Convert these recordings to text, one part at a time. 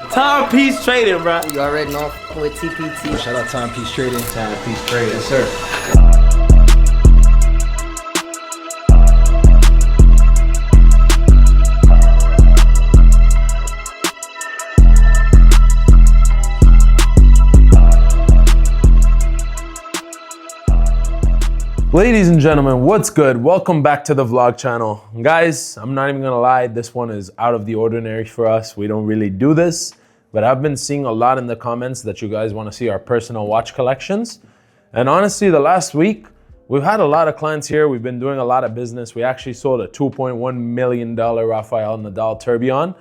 Timepiece trading, bro. You already know with TPT. Shout out Timepiece Trading. Timepiece trading. Yes, sir. Ladies and gentlemen, what's good? Welcome back to the vlog channel. Guys, I'm not even gonna lie, this one is out of the ordinary for us. We don't really do this, but I've been seeing a lot in the comments that you guys wanna see our personal watch collections. And honestly, the last week, we've had a lot of clients here. We've been doing a lot of business. We actually sold a $2.1 million Rafael Nadal tourbillon.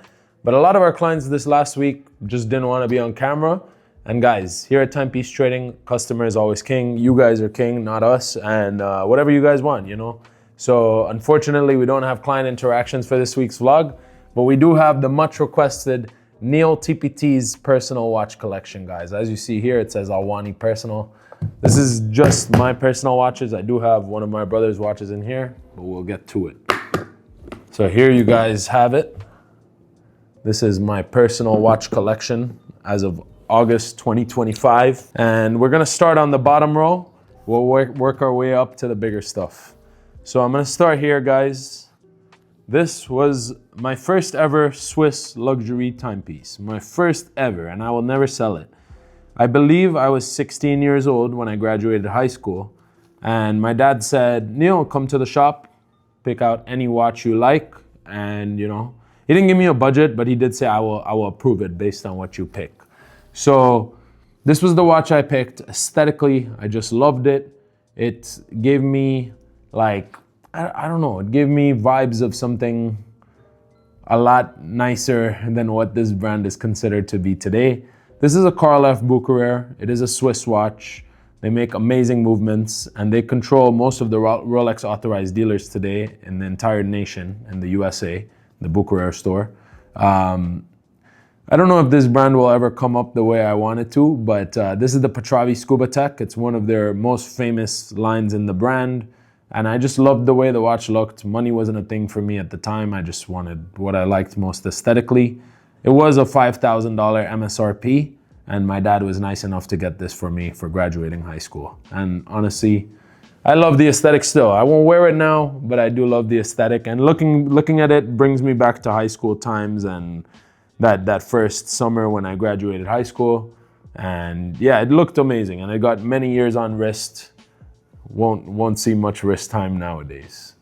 But a lot of our clients this last week just didn't wanna be on camera. And guys, here at Timepiece Trading, customer is always king. You guys are king, not us. And whatever you guys want, you know? So unfortunately, we don't have client interactions for this week's vlog, but we do have the much requested NEEL TPT's personal watch collection, guys. As you see here, it says Alwani Personal. This is just my personal watches. I do have one of my brother's watches in here, but we'll get to it. So here you guys have it. This is my personal watch collection as of August 2025. And we're gonna start on the bottom row. We'll work our way up to the bigger stuff. So I'm gonna start here, guys. This was my first ever Swiss luxury timepiece. My first ever, and I will never sell it. I believe I was 16 years old when I graduated high school. And my dad said, Neil, come to the shop, pick out any watch you like. And you know, he didn't give me a budget, but he did say, I will approve it based on what you pick. So this was the watch I picked. Aesthetically, I just loved it. It gave me like, I don't know, it gave me vibes of something a lot nicer than what this brand is considered to be today. This is a Karl F. Bucherer. It is a Swiss watch. They make amazing movements and they control most of the Rolex authorized dealers today in the entire nation in the USA, the Bucherer store. I don't know if this brand will ever come up the way I want it to, but this is the Petravi Scuba Tech. It's one of their most famous lines in the brand. And I just loved the way the watch looked. Money wasn't a thing for me at the time. I just wanted what I liked most aesthetically. It was a $5,000 MSRP, and my dad was nice enough to get this for me for graduating high school. And honestly, I love the aesthetic still. I won't wear it now, but I do love the aesthetic. And looking at it brings me back to high school times and that first summer when I graduated high school. And yeah, it looked amazing. And I got many years on wrist. Won't see much wrist time nowadays.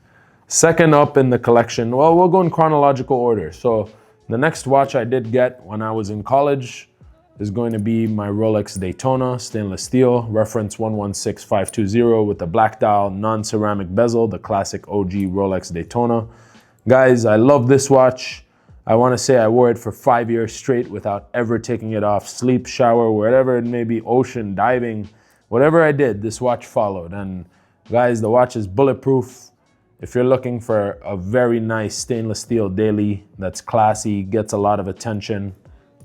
Second up in the collection, well, we'll go in chronological order. So the next watch I did get when I was in college is going to be my Rolex Daytona stainless steel, reference 116520 with the black dial, non-ceramic bezel, the classic OG Rolex Daytona. Guys, I love this watch. I want to say I wore it for 5 years straight without ever taking it off. Sleep, shower, wherever it may be, ocean, diving, whatever I did, this watch followed. And guys, the watch is bulletproof. If you're looking for a very nice stainless steel daily that's classy, gets a lot of attention,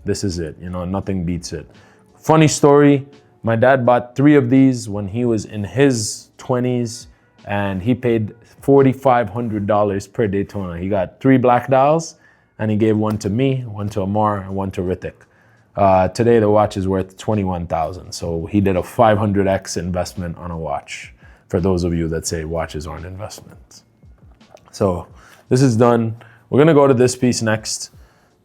this is it. You know, nothing beats it. Funny story, my dad bought 3 of these when he was in his 20s and he paid $4,500 per Daytona. He got 3 black dials and he gave one to me, one to AMAR, and one to RITZ. Today the watch is worth $21,000. So he did a 500x investment on a watch. For those of you that say watches aren't investments. So this is done. We're gonna go to this piece next.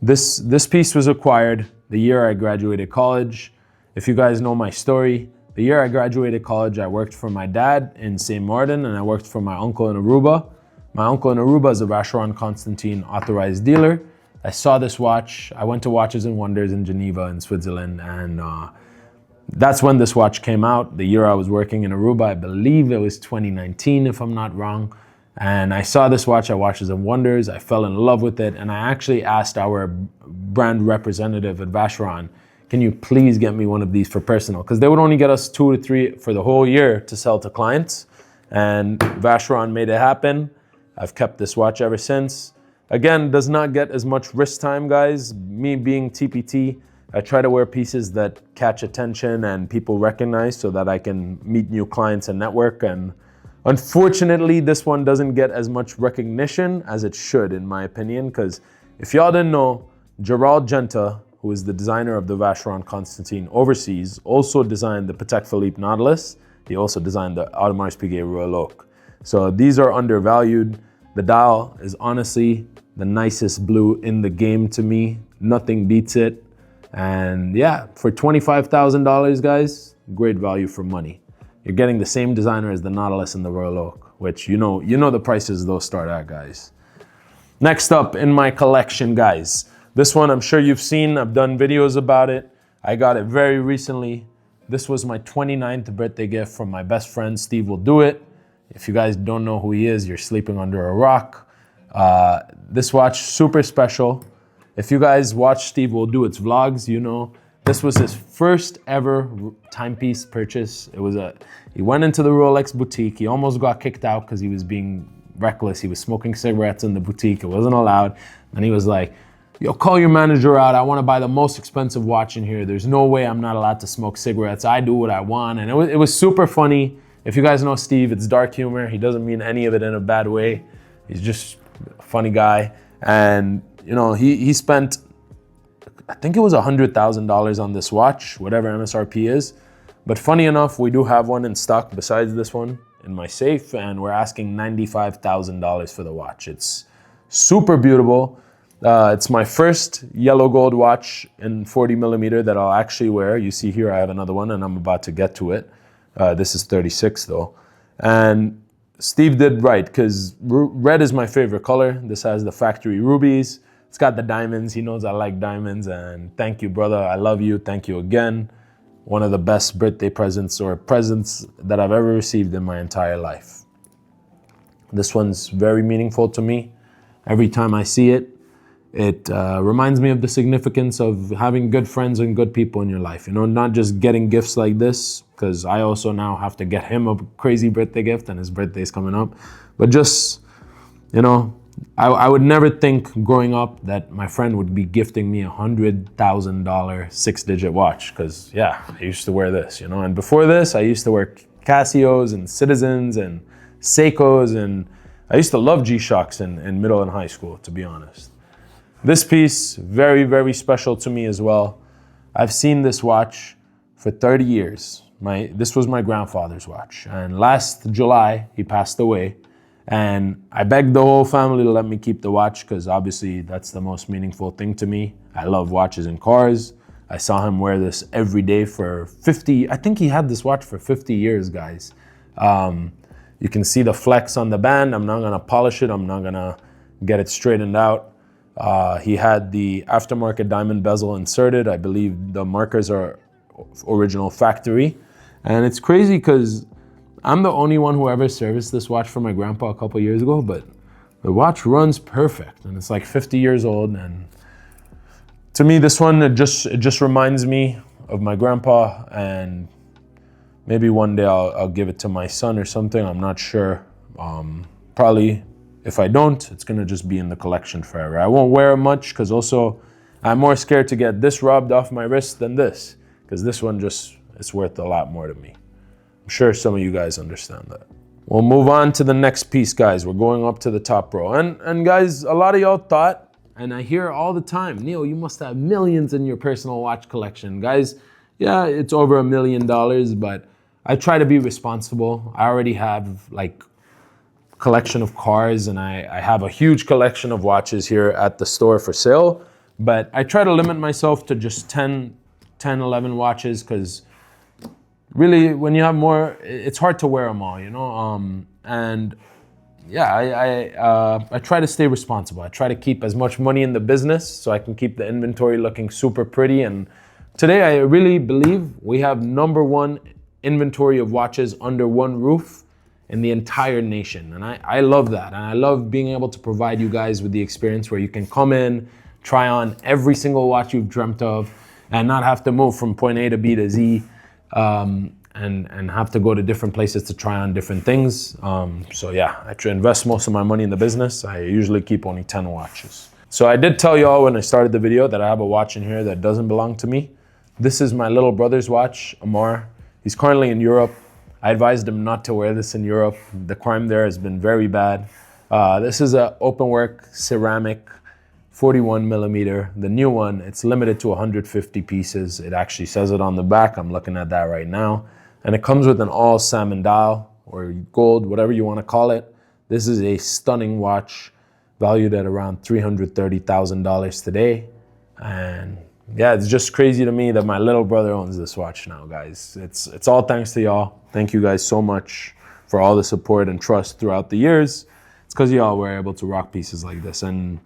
This piece was acquired the year I graduated college. If you guys know my story, the year I graduated college, I worked for my dad in St. Martin and I worked for my uncle in Aruba. My uncle in Aruba is a Vacheron Constantin authorized dealer. I saw this watch. I went to Watches and Wonders in Geneva in Switzerland, and that's when this watch came out. The year I was working in Aruba, I believe it was 2019 if I'm not wrong. And I saw this watch at Watches and Wonders. I fell in love with it, and I actually asked our brand representative at Vacheron, can you please get me one of these for personal? Because they would only get us 2 to 3 for the whole year to sell to clients. And Vacheron made it happen. I've kept this watch ever since. Again, does not get as much wrist time, guys. Me being TPT, I try to wear pieces that catch attention and people recognize so that I can meet new clients and network. And unfortunately, this one doesn't get as much recognition as it should, in my opinion, because if y'all didn't know, Gerald Genta who is the designer of the Vacheron Constantin overseas, also designed the Patek Philippe Nautilus. He also designed the Audemars Piguet Royal Oak. So these are undervalued. The dial is honestly the nicest blue in the game to me. Nothing beats it. And yeah, for $25,000, guys, great value for money. You're getting the same designer as the Nautilus and the Royal Oak, which you know the prices those start at, guys. Next up in my collection, guys. This one I'm sure you've seen. I've done videos about it. I got it very recently. This was my 29th birthday gift from my best friend, Steve Will Do It. If you guys don't know who he is, you're sleeping under a rock. This watch, super special. If you guys watch Steve Will Do It's vlogs, you know this was his first ever timepiece purchase. He went into the Rolex boutique. He almost got kicked out because he was being reckless. He was smoking cigarettes in the boutique. It wasn't allowed. And he was like, yo, call your manager out. I want to buy the most expensive watch in here. There's no way I'm not allowed to smoke cigarettes. I do what I want. And it was super funny. If you guys know Steve, it's dark humor. He doesn't mean any of it in a bad way. He's just a funny guy. And you know, he spent, I think it was $100,000 on this watch, whatever MSRP is. But funny enough, we do have one in stock besides this one in my safe, and we're asking $95,000 for the watch. It's super beautiful. It's my first yellow gold watch in 40 millimeter that I'll actually wear. You see here I have another one and I'm about to get to it. This is 36 though. And Steve did right because red is my favorite color. This has the factory rubies. It's got the diamonds. He knows I like diamonds, and thank you, brother. I love you. Thank you again. One of the best birthday presents or presents that I've ever received in my entire life. This one's very meaningful to me. Every time I see it, it reminds me of the significance of having good friends and good people in your life. You know, not just getting gifts like this, because I also now have to get him a crazy birthday gift and his birthday's coming up. But just, you know, I would never think growing up that my friend would be gifting me a $100,000 6-digit watch, because yeah, I used to wear this, you know. And before this, I used to wear Casios and Citizens and Seikos, and I used to love G-Shocks in middle and high school, to be honest. This piece, very, very special to me as well. I've seen this watch for 30 years. This was my grandfather's watch, and last July, he passed away. And I begged the whole family to let me keep the watch because obviously that's the most meaningful thing to me. I love watches and cars. I saw him wear this every day for 50, I think he had this watch for 50 years, guys. You can see the flex on the band. I'm not gonna polish it. I'm not gonna get it straightened out. He had the aftermarket diamond bezel inserted. I believe the markers are original factory. And it's crazy because I'm the only one who ever serviced this watch for my grandpa a couple years ago, but the watch runs perfect and it's like 50 years old. And to me, this one, it just reminds me of my grandpa, and maybe one day I'll give it to my son or something. I'm not sure. Probably if I don't, it's gonna just be in the collection forever. I won't wear it much because also I'm more scared to get this robbed off my wrist than this, because this one it's worth a lot more to me. I'm sure some of you guys understand that. We'll move on to the next piece, guys. We're going up to the top row. And guys, a lot of y'all thought, and I hear all the time, Neil, you must have millions in your personal watch collection. Guys, yeah, it's over $1 million, but I try to be responsible. I already have like a collection of cars, and I have a huge collection of watches here at the store for sale, but I try to limit myself to just 10, 11 watches, because really, when you have more, it's hard to wear them all, you know? And yeah, I try to stay responsible. I try to keep as much money in the business so I can keep the inventory looking super pretty. And today, I really believe we have #1 inventory of watches under one roof in the entire nation. And I love that. And I love being able to provide you guys with the experience where you can come in, try on every single watch you've dreamt of, and not have to move from point A to B to Z. And have to go to different places to try on different things. So yeah, I try to invest most of my money in the business. I usually keep only 10 watches. So I did tell y'all when I started the video that I have a watch in here that doesn't belong to me. This is my little brother's watch, AMAR. He's currently in Europe. I advised him not to wear this in Europe. The crime there has been very bad. This is an openwork ceramic 41 millimeter. The new one, it's limited to 150 pieces. It actually says it on the back. I'm looking at that right now. And it comes with an all salmon dial or gold, whatever you want to call it. This is a stunning watch valued at around $330,000 today. And yeah, it's just crazy to me that my little brother owns this watch now, guys. It's all thanks to y'all. Thank you guys so much for all the support and trust throughout the years. It's because y'all were able to rock pieces like this. And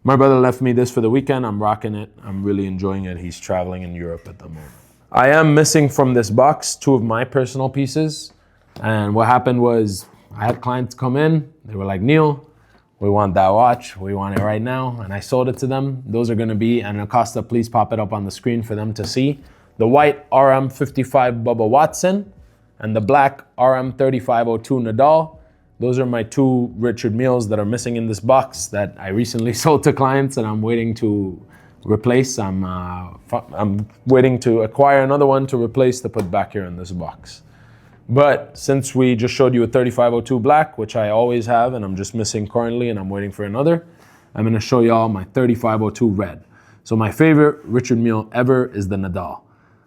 my brother left me this for the weekend. I'm rocking it. I'm really enjoying it. He's traveling in Europe at the moment. I am missing from this box 2 of my personal pieces. And what happened was I had clients come in. They were like, Neil, we want that watch. We want it right now. And I sold it to them. Those are going to be, and ACOSTA, please pop it up on the screen for them to see. The white RM55 Bubba Watson and the black RM3502 Nadal. Those are my 2 Richard Milles that are missing in this box that I recently sold to clients and I'm waiting to replace. I'm waiting to acquire another one to replace to put back here in this box. But since we just showed you a 3502 black, which I always have and I'm just missing currently and I'm waiting for another, I'm gonna show y'all my 3502 red. So my favorite Richard Mille ever is the Nadal.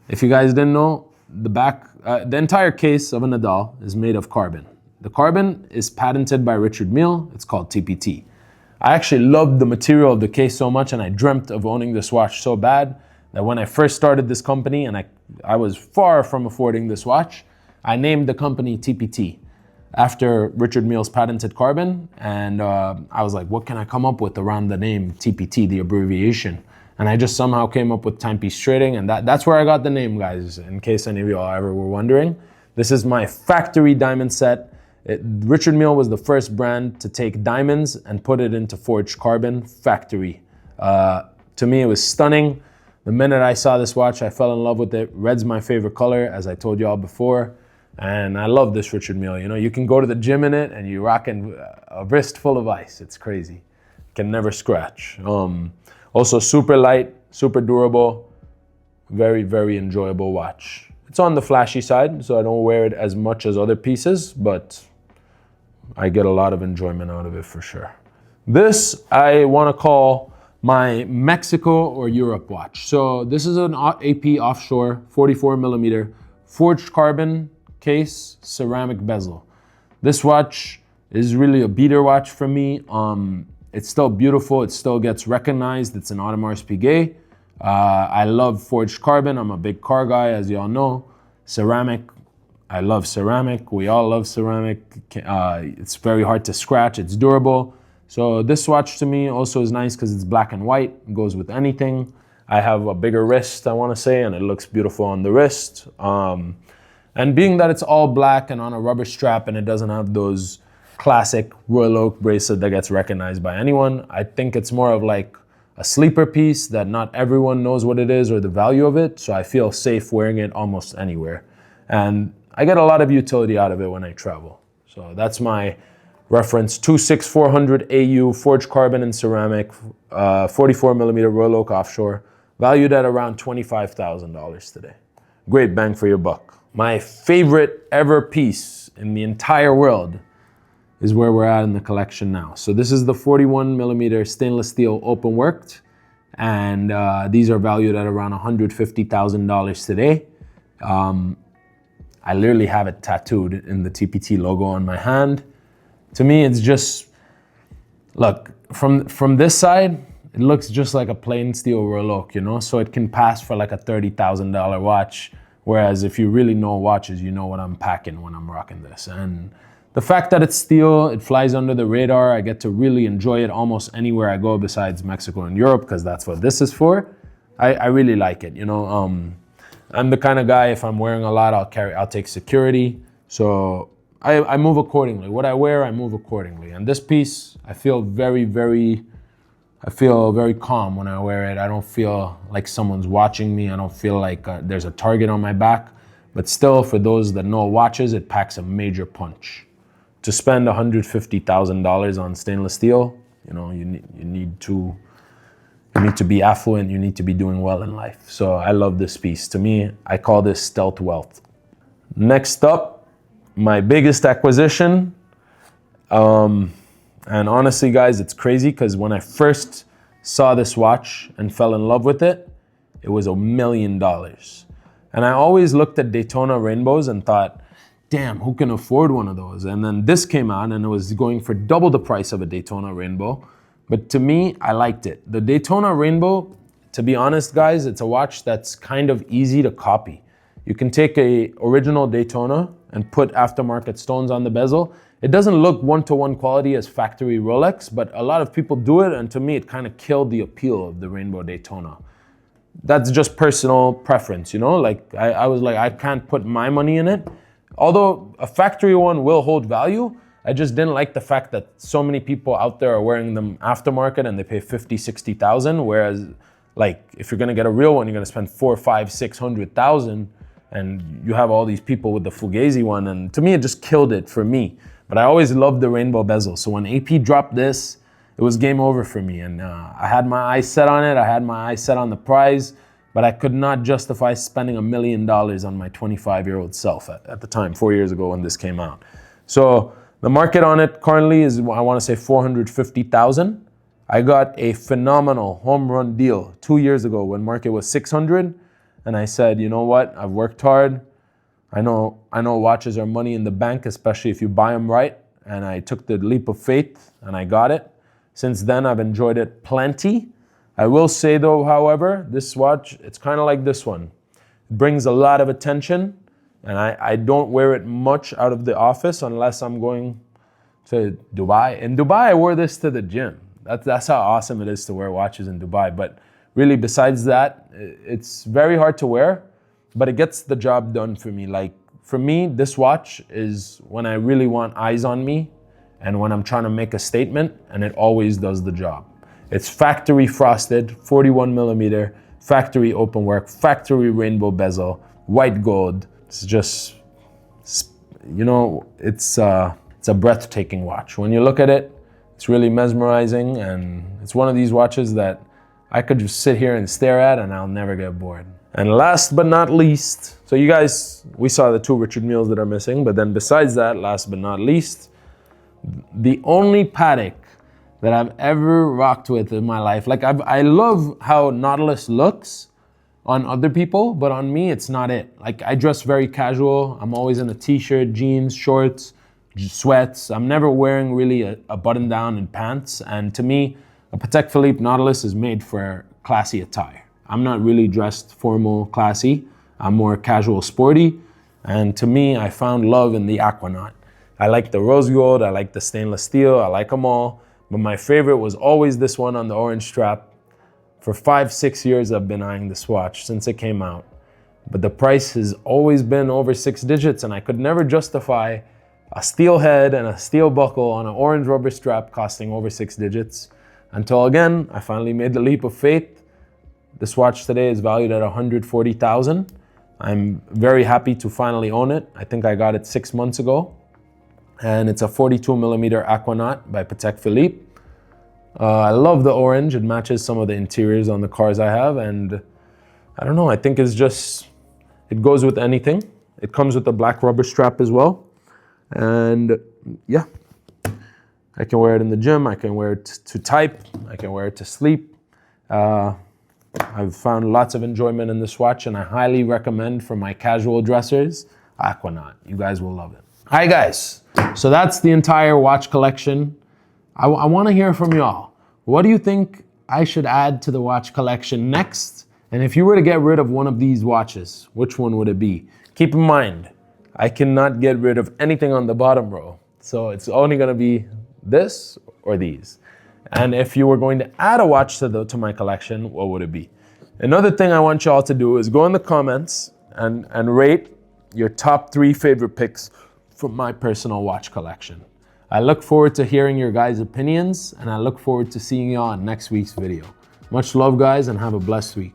If you guys didn't know, the entire case of a Nadal is made of carbon. The carbon is patented by Richard Mille. It's called TPT. I actually loved the material of the case so much and I dreamt of owning this watch so bad that when I first started this company and I was far from affording this watch, I named the company TPT after Richard Mille's patented carbon. And I was like, what can I come up with around the name TPT, the abbreviation? And I just somehow came up with TimePieceTrading, and that's where I got the name, guys, in case any of y'all ever were wondering. This is my factory diamond set. Richard Mille was the first brand to take diamonds and put it into forged carbon factory. To me, it was stunning. The minute I saw this watch, I fell in love with it. Red's my favorite color, as I told y'all before. And I love this Richard Mille. You know, you can go to the gym in it and you're rocking a wrist full of ice. It's crazy. Can never scratch. Also super light, super durable, very, very enjoyable watch. It's on the flashy side, so I don't wear it as much as other pieces, but I get a lot of enjoyment out of it for sure. This I want to call my Mexico or Europe watch. So this is an AP Offshore 44 millimeter forged carbon case, ceramic bezel. This watch is really a beater watch for me. It's still beautiful. It still gets recognized. It's an Audemars Piguet. I love forged carbon. I'm a big car guy, as y'all know. Ceramic, I love ceramic. We all love ceramic. It's very hard to scratch. It's durable. So this watch to me also is nice because it's black and white. It goes with anything. I have a bigger wrist, I want to say, and it looks beautiful on the wrist. And being that it's all black and on a rubber strap and it doesn't have those classic Royal Oak bracelet that gets recognized by anyone, I think it's more of like a sleeper piece that not everyone knows what it is or the value of it. So I feel safe wearing it almost anywhere. And I get a lot of utility out of it when I travel. So that's my reference, 26400 AU, forged carbon and ceramic, 44 millimeter Royal Oak Offshore, valued at around $25,000 today. Great bang for your buck. My favorite ever piece in the entire world is where we're at in the collection now. So this is the 41 millimeter stainless steel open worked, and these are valued at around $150,000 today. I literally have it tattooed in the TPT logo on my hand. To me, it's just, look, from this side, it looks just like a plain steel Royal Oak, you know? So it can pass for like a $30,000 watch. Whereas if you really know watches, you know what I'm packing when I'm rocking this. And the fact that it's steel, it flies under the radar. I get to really enjoy it almost anywhere I go besides Mexico and Europe, because that's what this is for. I really like it, you know? I'm the kind of guy, if I'm wearing a lot, I'll take security. So I move accordingly. What I wear, I move accordingly. And this piece, I feel very calm when I wear it. I don't feel like someone's watching me. I don't feel like there's a target on my back. But still, for those that know watches, it packs a major punch. To spend $150,000 on stainless steel, you know, you need to be affluent. You need to be doing well in life. So I love this piece. To me, I call this stealth wealth. Next up, my biggest acquisition. And honestly, guys, it's crazy because when I first saw this watch and fell in love with it, it was $1 million. And I always looked at Daytona rainbows and thought, damn, who can afford one of those? And then this came out and it was going for double the price of a Daytona rainbow. But to me, I liked it. The Daytona rainbow, to be honest, guys, it's a watch that's kind of easy to copy. You can take a original Daytona and put aftermarket stones on the bezel. It doesn't look one-to-one quality as factory Rolex, but a lot of people do it, and to me, it kind of killed the appeal of the rainbow Daytona. That's just personal preference, you know? Like, I was like, I can't put my money in it. Although a factory one will hold value, I just didn't like the fact that so many people out there are wearing them aftermarket and they pay 50, 60,000, whereas like if you're gonna get a real one, you're gonna spend 4, 5, 600,000, and you have all these people with the Fugazi one, and to me, it just killed it for me. But I always loved the rainbow bezel. So when AP dropped this, it was game over for me. And I had my eyes set on it. I had my eyes set on the prize, but I could not justify spending $1 million on my 25-year-old self at the time, 4 years ago when this came out. So the market on it currently is, I want to say 450,000. I got a phenomenal home run deal 2 years ago when market was 600. And I said, you know what? I've worked hard. I know watches are money in the bank, especially if you buy them right. And I took the leap of faith and I got it. Since then, I've enjoyed it plenty. I will say though, however, this watch, it's kind of like this one. It brings a lot of attention, and I don't wear it much out of the office unless I'm going to Dubai. In Dubai, I wore this to the gym. That's how awesome it is to wear watches in Dubai. But really, besides that, it's very hard to wear, but it gets the job done for me. Like, for me, this watch is when I really want eyes on me and when I'm trying to make a statement, and it always does the job. It's factory frosted, 41 millimeter, factory open work, factory rainbow bezel, white gold. It's just, you know, it's a breathtaking watch. When you look at it, it's really mesmerizing, and it's one of these watches that I could just sit here and stare at and I'll never get bored. And last but not least, so you guys, we saw the 2 Richard Milles that are missing, but then besides that, last but not least, the only Patek that I've ever rocked with in my life. Like I love how Nautilus looks on other people, but on me, it's not it. Like I dress very casual. I'm always in a t-shirt, jeans, shorts, sweats. I'm never wearing really a button down and pants. And to me, a Patek Philippe Nautilus is made for classy attire. I'm not really dressed formal, classy. I'm more casual, sporty. And to me, I found love in the Aquanaut. I like the rose gold, I like the stainless steel, I like them all. But my favorite was always this one on the orange strap. For 5, 6 years, I've been eyeing this watch since it came out. But the price has always been over 6 digits, and I could never justify a steel head and a steel buckle on an orange rubber strap costing over 6 digits. Until again, I finally made the leap of faith. This watch today is valued at $140,000. I'm very happy to finally own it. I think I got it 6 months ago. And it's a 42 millimeter Aquanaut by Patek Philippe. I love the orange. It matches some of the interiors on the cars I have. And I don't know, I think it's just, it goes with anything. It comes with a black rubber strap as well. And yeah, I can wear it in the gym. I can wear it to type. I can wear it to sleep. I've found lots of enjoyment in this watch, and I highly recommend for my casual dressers, Aquanaut. You guys will love it. Hi guys, so that's the entire watch collection. I want to hear from y'all. What do you think I should add to the watch collection next? And if you were to get rid of one of these watches, which one would it be? Keep in mind, I cannot get rid of anything on the bottom row. So it's only going to be this or these. And if you were going to add a watch to my collection, what would it be? Another thing I want y'all to do is go in the comments and rate your top 3 favorite picks from my personal watch collection. I look forward to hearing your guys' opinions, and I look forward to seeing y'all in next week's video. Much love, guys, and have a blessed week.